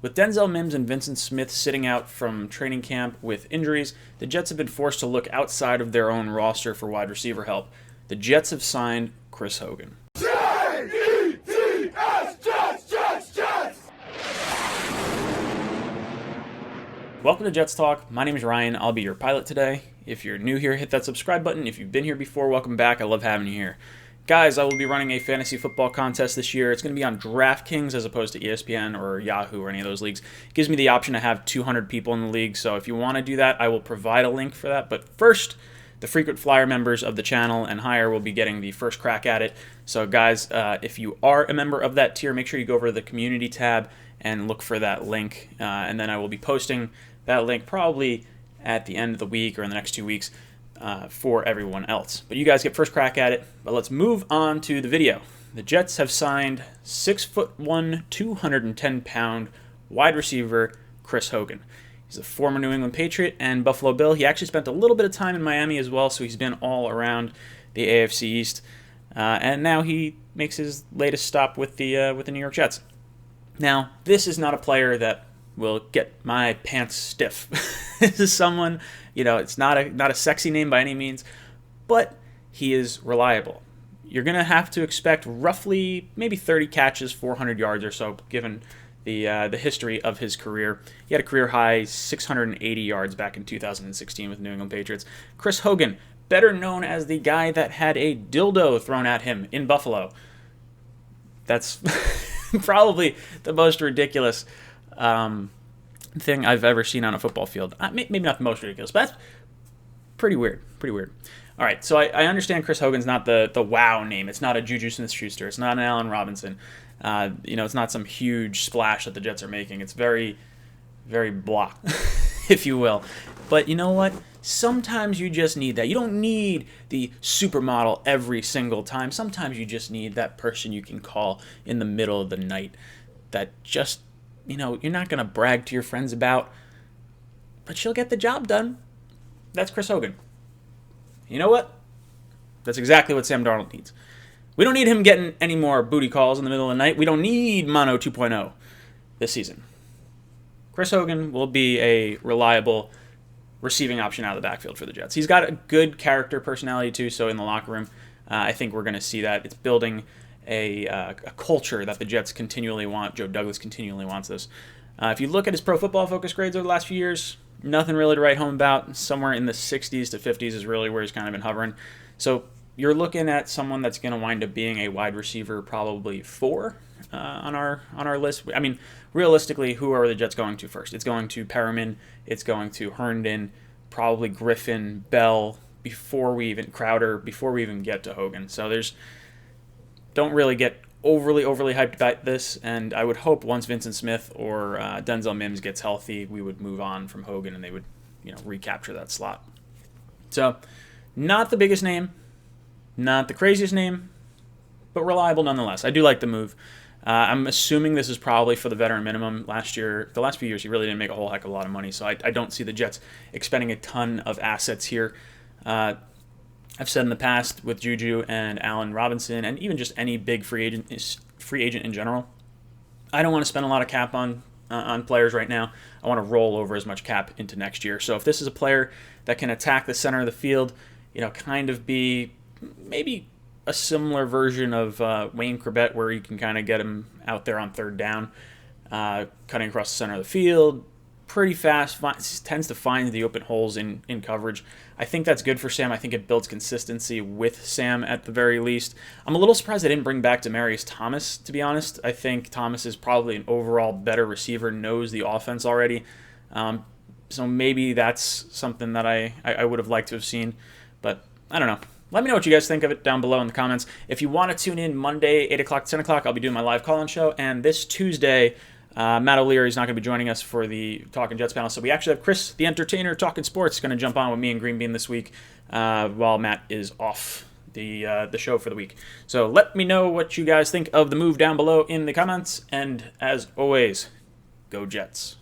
With Denzel Mims and Vincent Smith sitting out from training camp with injuries, the Jets have been forced to look outside of their own roster for wide receiver help. The Jets have signed Chris Hogan. Welcome to Jets Talk. My name is Ryan. I'll be your pilot today. If you're new here, hit that subscribe button. If you've been here before, welcome back. I love having you here. Guys, I will be running a fantasy football contest this year. It's going to be on DraftKings as opposed to ESPN or Yahoo or any of those leagues. It gives me the option to have 200 people in the league, so if you want to do that, I will provide a link for that. But first, the frequent flyer members of the channel and higher will be getting the first crack at it. So guys, if you are a member of that tier, make sure you go over to the community tab and look for that link. And then I will be posting that link probably at the end of the week or in the next 2 weeks. For everyone else. But you guys get first crack at it. But let's move on to the video. The Jets have signed 6'1", 210-pound wide receiver Chris Hogan. He's a former New England Patriot and Buffalo Bill. He actually spent a little bit of time in Miami as well, so he's been all around the AFC East. And now he makes his latest stop with the New York Jets. Now, this is not a player that will get my pants stiff. This is someone, it's not a sexy name by any means, but he is reliable. You're going to have to expect roughly maybe 30 catches, 400 yards or so, given the history of his career. He had a career high 680 yards back in 2016 with New England Patriots. Chris Hogan, better known as the guy that had a dildo thrown at him in Buffalo. That's probably the most ridiculous thing I've ever seen on a football field. Maybe not the most ridiculous, but that's pretty weird. All right, so I understand Chris Hogan's not the wow name. It's not a Juju Smith-Schuster. It's not an Allen Robinson. It's not some huge splash that the Jets are making. It's very, very blah, if you will. But you know what? Sometimes you just need that. You don't need the supermodel every single time. Sometimes you just need that person you can call in the middle of the night that just, you're not going to brag to your friends about, but she'll get the job done. That's Chris Hogan. You know what? That's exactly what Sam Darnold needs. We don't need him getting any more booty calls in the middle of the night. We don't need Mono 2.0 this season. Chris Hogan will be a reliable receiving option out of the backfield for the Jets. He's got a good character personality too, so in the locker room, I think we're going to see that. It's building a culture that the Jets continually want. Joe Douglas continually wants this. If you look at his Pro Football Focus grades over the last few years, nothing really to write home about. Somewhere in the 60s to 50s is really where he's kind of been hovering. So you're looking at someone that's going to wind up being a wide receiver, probably 4 on our list. I mean, realistically, who are the Jets going to first? It's going to Perriman. It's going to Herndon, probably Griffin, Bell, Crowder, before we even get to Hogan. So don't really get overly hyped about this, and I would hope once Vincent Smith or Denzel Mims gets healthy, we would move on from Hogan and they would, recapture that slot. So, not the biggest name, not the craziest name, but reliable nonetheless. I do like the move. I'm assuming this is probably for the veteran minimum. The last few years, he really didn't make a whole heck of a lot of money, so I don't see the Jets expending a ton of assets here. I've said in the past with Juju and Allen Robinson and even just any big free agent in general, I don't want to spend a lot of cap on players right now. I want to roll over as much cap into next year. So if this is a player that can attack the center of the field, kind of be maybe a similar version of Wayne Corbett, where you can kind of get him out there on third down, cutting across the center of the field, pretty fast, tends to find the open holes in coverage. I think that's good for Sam. I think it builds consistency with Sam at the very least. I'm a little surprised they didn't bring back Demaryius Thomas, to be honest. I think Thomas is probably an overall better receiver, knows the offense already. So maybe that's something that I would have liked to have seen, but I don't know. Let me know what you guys think of it down below in the comments. If you want to tune in Monday, 8 o'clock, 10 o'clock, I'll be doing my live call-in show, and this Tuesday, Matt O'Leary is not going to be joining us for the Talking Jets panel, so we actually have Chris, the entertainer, Talking Sports, going to jump on with me and Green Bean this week while Matt is off the show for the week. So let me know what you guys think of the move down below in the comments, and as always, go Jets.